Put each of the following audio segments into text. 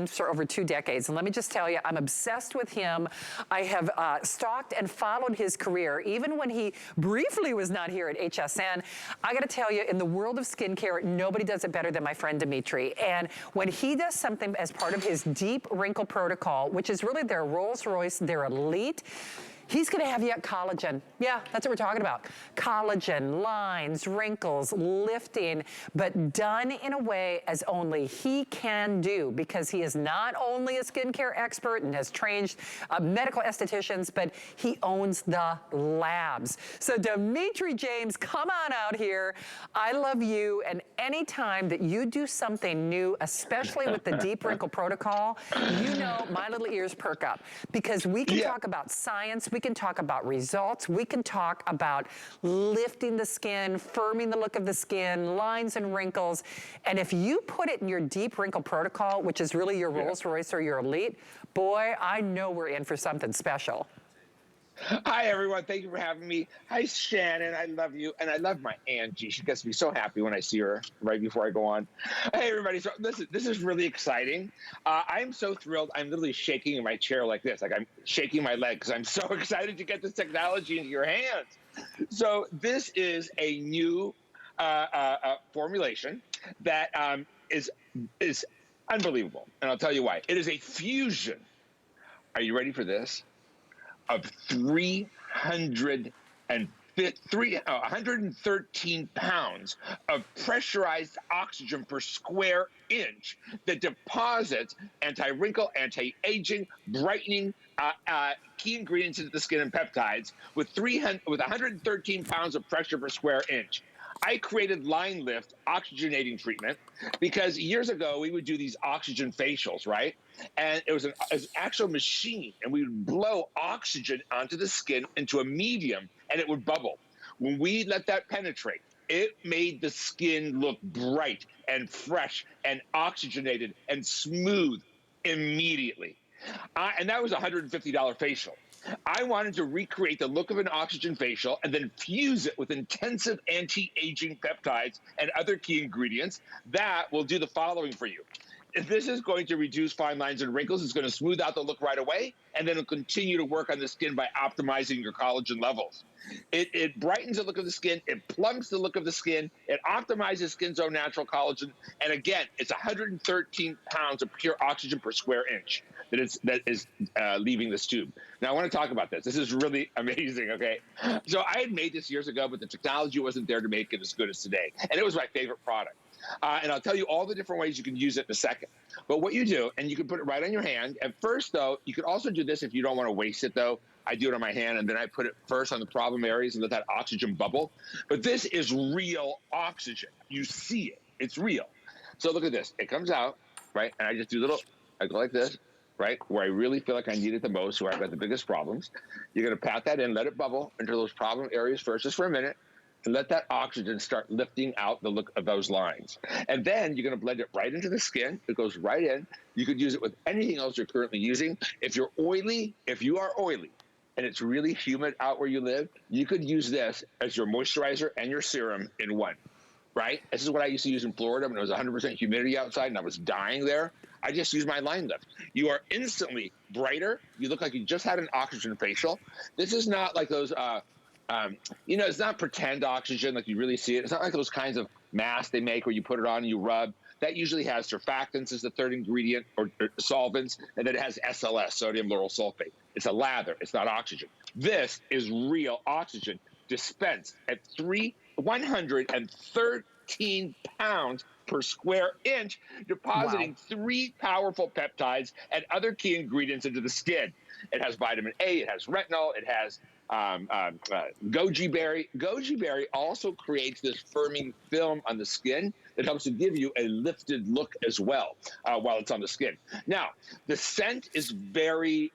for over 2 decades. And let me just tell you, I'm obsessed with him. I have stalked and followed his career, even when he briefly was not here at HSN. I gotta tell you, in the world of skincare, nobody does it better than my friend Dimitri. And when he does something as part of his deep wrinkle protocol, which is really their Rolls Royce, their elite, he's gonna have you at collagen. Yeah, that's what we're talking about. Collagen, lines, wrinkles, lifting, but done in a way as only he can do, because he is not only a skincare expert and has trained medical estheticians, but he owns the labs. So Dimitri James, come on out here. I love you, and anytime that you do something new, especially with the deep wrinkle protocol, you know my little ears perk up, because we can talk about science, we can talk about results, we can talk about lifting the skin, firming the look of the skin, lines and wrinkles. And if you put it in your deep wrinkle protocol, which is really your Rolls Royce or your elite, boy, I know we're in for something special. Hi, everyone. Thank you for having me. Hi, Shannon. I love you. And I love my Angie. She gets me so happy when I see her right before I go on. Hey, everybody. So this is really exciting. I'm so thrilled. I'm literally shaking in my chair like this. Like I'm shaking my leg because I'm so excited to get this technology into your hands. So this is a new formulation that is unbelievable. And I'll tell you why. It is a fusion. Are you ready for this? Of 113 pounds of pressurized oxygen per square inch that deposits anti-wrinkle, anti-aging, brightening key ingredients into the skin and peptides with 113 pounds of pressure per square inch. I created Line Lift oxygenating treatment because years ago we would do these oxygen facials, right? And it was an actual machine, and we would blow oxygen onto the skin into a medium, and it would bubble. When we let that penetrate, it made the skin look bright and fresh and oxygenated and smooth immediately. And that was a $150 facial. I wanted to recreate the look of an oxygen facial and then fuse it with intensive anti-aging peptides and other key ingredients that will do the following for you. This is going to reduce fine lines and wrinkles. It's going to smooth out the look right away, and then it'll continue to work on the skin by optimizing your collagen levels. It brightens the look of the skin. It plumps the look of the skin. It optimizes skin's own natural collagen. And again, it's 113 pounds of pure oxygen per square inch that is leaving this tube. Now, I want to talk about this. This is really amazing, okay? So I had made this years ago, but the technology wasn't there to make it as good as today. And it was my favorite product. And I'll tell you all the different ways you can use it in a second. But what you do, and you can put it right on your hand. At first, though, you could also do this if you don't want to waste it, though. I do it on my hand, and then I put it first on the problem areas and let that oxygen bubble. But this is real oxygen. You see it. It's real. So look at this. It comes out, right? And I just do I go like this, right? Where I really feel like I need it the most, where I've got the biggest problems. You're going to pat that in, let it bubble into those problem areas first, just for a minute. And let that oxygen start lifting out the look of those lines. And then you're going to blend it right into the skin. It goes right in. You could use it with anything else you're currently using. If you are oily, and it's really humid out where you live, you could use this as your moisturizer and your serum in one, right? This is what I used to use in Florida when it was 100% humidity outside and I was dying there. I just use my Line Lift. You are instantly brighter. You look like you just had an oxygen facial. This is not like those... it's not pretend oxygen like you really see it. It's not like those kinds of masks they make where you put it on and you rub. That usually has surfactants as the third ingredient or solvents, and then it has SLS, sodium lauryl sulfate. It's a lather. It's not oxygen. This is real oxygen dispensed at 113 pounds per square inch, depositing 3 powerful peptides and other key ingredients into the skin. It has vitamin A. It has retinol. It has goji berry. Goji berry also creates this firming film on the skin that helps to give you a lifted look as well while it's on the skin. Now, the scent is very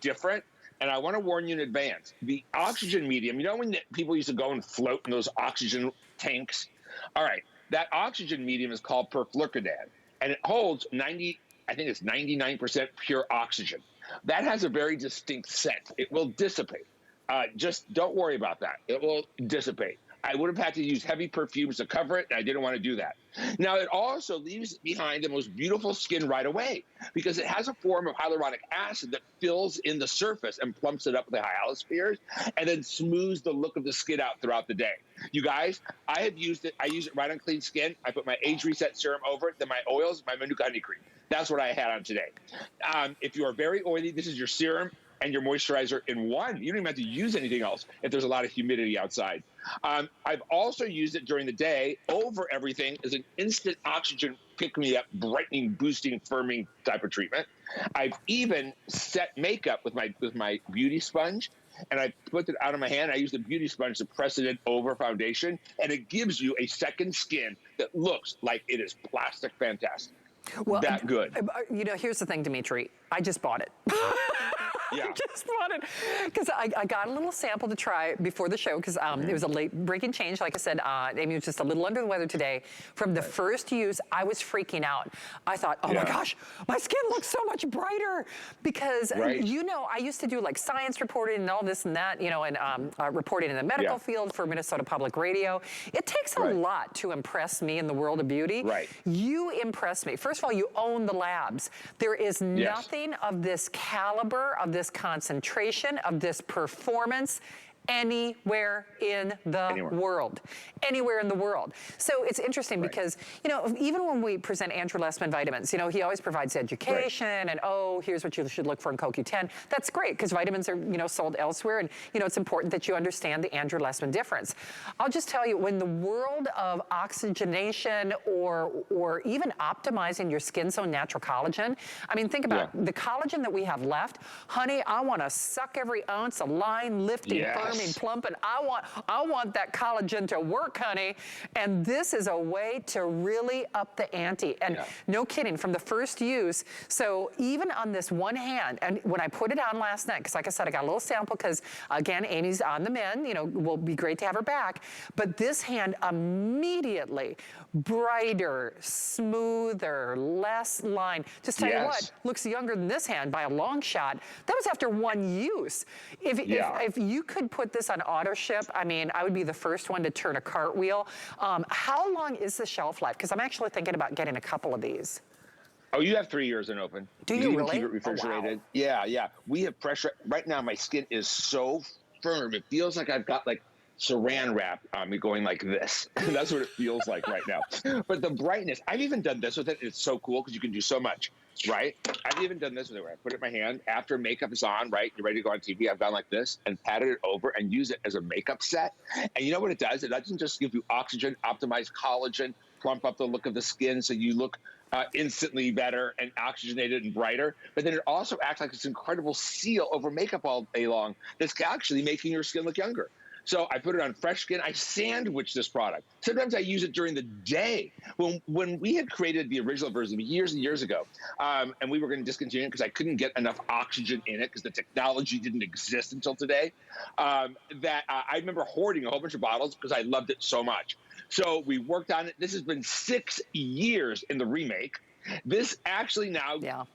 different, and I want to warn you in advance. The oxygen medium, when people used to go and float in those oxygen tanks? All right, that oxygen medium is called perfluorodecalin, and it holds 99% pure oxygen. That has a very distinct scent. It will dissipate. Just don't worry about that. It will dissipate. I would have had to use heavy perfumes to cover it, and I didn't want to do that. Now, it also leaves behind the most beautiful skin right away because it has a form of hyaluronic acid that fills in the surface and plumps it up with the hyalospheres and then smooths the look of the skin out throughout the day. You guys, I have used it. I use it right on clean skin. I put my age reset serum over it, then my oils, my Manuka honey cream. That's what I had on today. If you are very oily, this is your serum and your moisturizer in one. You don't even have to use anything else if there's a lot of humidity outside. I've also used it during the day over everything as an instant oxygen pick-me-up, brightening, boosting, firming type of treatment. I've even set makeup with my beauty sponge, and I put it out of my hand. I use the beauty sponge to press it in over foundation, and it gives you a second skin that looks like it is plastic fantastic. Well, that good. You know, here's the thing, Dimitri. I just bought it. Yeah. I just bought it because I got a little sample to try before the show because it was a late breaking change. Like I said, Amy was just a little under the weather today. From the first use, I was freaking out. I thought, oh my gosh, my skin looks so much brighter because, you know, I used to do like science reporting and all this and that, you know, and reporting in the medical field for Minnesota Public Radio. It takes a lot to impress me in the world of beauty. You impress me. First of all, you own the labs. There is nothing of this caliber, of this concentration, of this performance anywhere in the world. Anywhere in the world. So it's interesting because, you know, even when we present Andrew Lessman vitamins, you know, he always provides education and, oh, here's what you should look for in CoQ10. That's great because vitamins are, you know, sold elsewhere and, you know, it's important that you understand the Andrew Lessman difference. I'll just tell you, when the world of oxygenation or even optimizing your skin's own natural collagen, I mean, think about the collagen that we have left. Honey, I want to suck every ounce of line lifting, firming, plumping. I want that collagen to work, honey. And this is a way to really up the ante. And no kidding, from the first use, so even on this one hand, and when I put it on last night, because like I said, I got a little sample because, again, Amy's on the mend, you know, will be great to have her back. But this hand immediately, brighter, smoother, less line. Just tell you what, looks younger than this hand by a long shot. That was after one use. If you could put this on auto ship, I mean, I would be the first one to turn a cartwheel. How long is the shelf life? Because I'm actually thinking about getting a couple of these. Oh, you have 3 years in open. Do you really? Keep it refrigerated. Oh, wow. Yeah. We have pressure. Right now, my skin is so firm. It feels like I've got like saran wrap on me going like this. That's what it feels like right now. But the brightness, I've even done this with it. It's so cool because you can do so much, right? I've even done this with it where I put it in my hand after makeup is on, right? You're ready to go on TV. I've gone like this and patted it over and use it as a makeup set. And you know what it does? It doesn't just give you oxygen, optimize collagen, plump up the look of the skin so you look instantly better and oxygenated and brighter, but then it also acts like this incredible seal over makeup all day long that's actually making your skin look younger. So I put it on fresh skin. I sandwich this product. Sometimes I use it during the day. When we had created the original version years and years ago, and we were going to discontinue it because I couldn't get enough oxygen in it because the technology didn't exist until today, I remember hoarding a whole bunch of bottles because I loved it so much. So we worked on it. This has been 6 years in the remake. This actually now,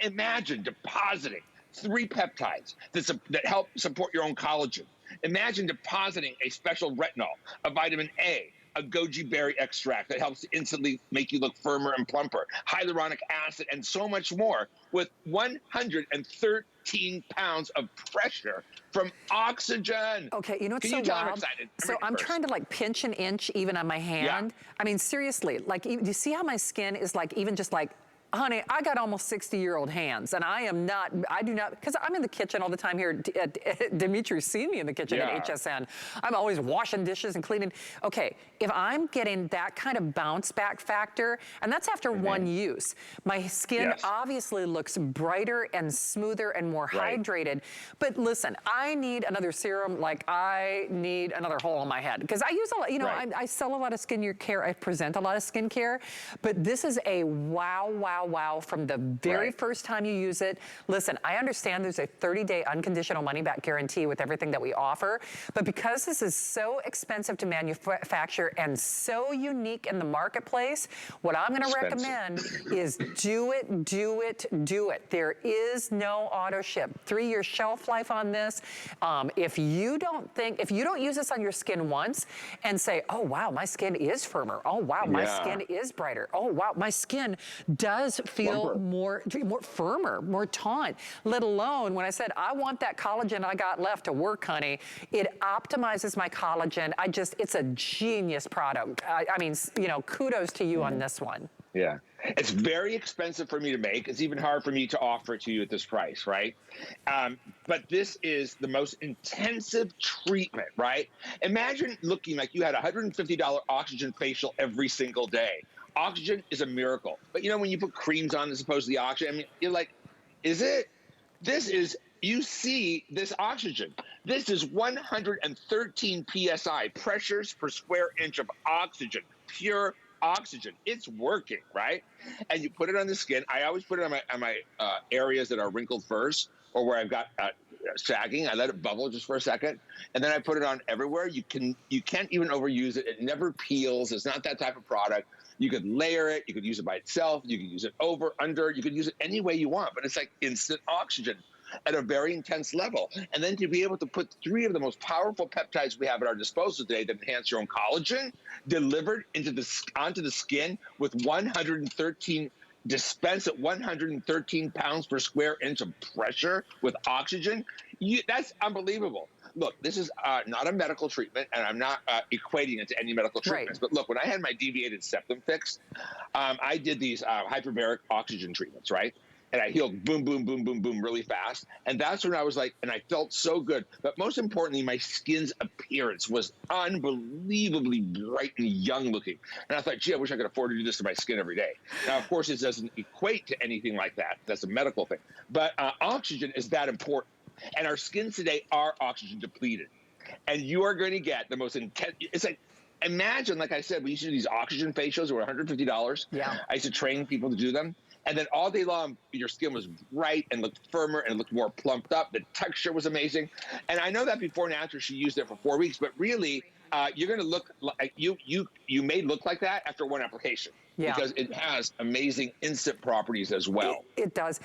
imagine depositing 3 peptides that help support your own collagen. Imagine depositing a special retinol, a vitamin A, a goji berry extract that helps to instantly make you look firmer and plumper, hyaluronic acid, and so much more with 113 pounds of pressure from oxygen. Okay, you know what's Can so you tell wild? I'm excited? I'm trying to like pinch an inch even on my hand. I mean, seriously, like, do you see how my skin is like even just like, honey, I got almost 60-year-old hands, and I do not, because I'm in the kitchen all the time here. Dimitri's seen me in the kitchen at HSN. I'm always washing dishes and cleaning. Okay, if I'm getting that kind of bounce back factor, and that's after one use, my skin obviously looks brighter and smoother and more hydrated. But listen, I need another serum like I need another hole in my head, because I use a lot, you know, I sell a lot of skincare, I present a lot of skincare, but this is a wow wow, wow from the very first time you use it. Listen, I understand there's a 30-day unconditional money-back guarantee with everything that we offer, but because this is so expensive to manufacture and so unique in the marketplace, what I'm gonna recommend is do it, do it, do it. There is no auto ship. 3-year shelf life on this. If you don't use this on your skin once and say, oh wow, my skin is firmer. Oh wow, my skin is brighter. Oh wow, my skin does feel more firmer, more taut. Let alone when I said, I want that collagen I got left to work, honey. It optimizes my collagen. It's a genius product. I mean, you know, kudos to you on this one. Yeah. It's very expensive for me to make. It's even hard for me to offer it to you at this price, right? But this is the most intensive treatment, right? Imagine looking like you had a $150 oxygen facial every single day. Oxygen is a miracle. But you know, when you put creams on as opposed to the oxygen, I mean, you're like, is it? You see this oxygen. This is 113 PSI, pressures per square inch of oxygen, pure oxygen. It's working, right? And you put it on the skin. I always put it on my areas that are wrinkled first, or where I've got sagging. I let it bubble just for a second, and then I put it on everywhere. You can't even overuse it. It never peels. It's not that type of product. You could layer it. You could use it by itself. You could use it over, under. You could use it any way you want, but it's like instant oxygen at a very intense level. And then to be able to put 3 of the most powerful peptides we have at our disposal today that enhance your own collagen delivered onto the skin with 113 dispense at 113 pounds per square inch of pressure with oxygen, that's unbelievable. Look, this is not a medical treatment, and I'm not equating it to any medical treatments. But look, when I had my deviated septum fixed, I did these hyperbaric oxygen treatments, right? And I healed boom, boom, boom, boom, boom really fast. And that's when I was like, and I felt so good. But most importantly, my skin's appearance was unbelievably bright and young looking. And I thought, gee, I wish I could afford to do this to my skin every day. Now, of course, it doesn't equate to anything like that. That's a medical thing. But oxygen is that important. And our skins today are oxygen depleted. And you are going to get the most intense. It's like, imagine, like I said, we used to do these oxygen facials that were $150. Yeah. I used to train people to do them. And then all day long, your skin was bright and looked firmer and looked more plumped up. The texture was amazing. And I know that before and after she used it for 4 weeks, but really, you're going to look like you may look like that after one application. Yeah. Because it has amazing instant properties as well. It does.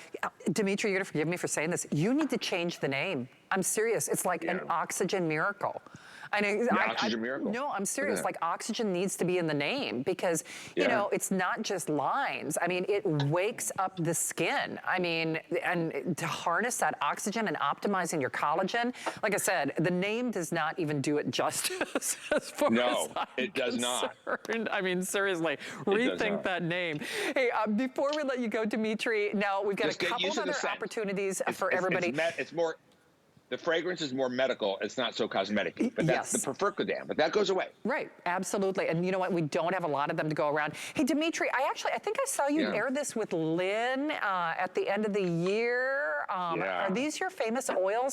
Dimitri, you're going to forgive me for saying this. You need to change the name. I'm serious. It's like an oxygen miracle. Oxygen miracle. No, I'm serious. Like oxygen needs to be in the name because, you know, it's not just lines. I mean, it wakes up the skin. I mean, and to harness that oxygen and optimizing your collagen, like I said, the name does not even do it justice as far as it does not. I mean, seriously, rethink that name. Hey, before we let you go, Dimitri, now we've got a couple of other opportunities for everybody. It's more. The fragrance is more medical. It's not so cosmetic. But that's the perfluorodecalin. But that goes away. Right. Absolutely. And you know what? We don't have a lot of them to go around. Hey, Dimitri, I think I saw you air this with Lynn at the end of the year. Are these your famous oils?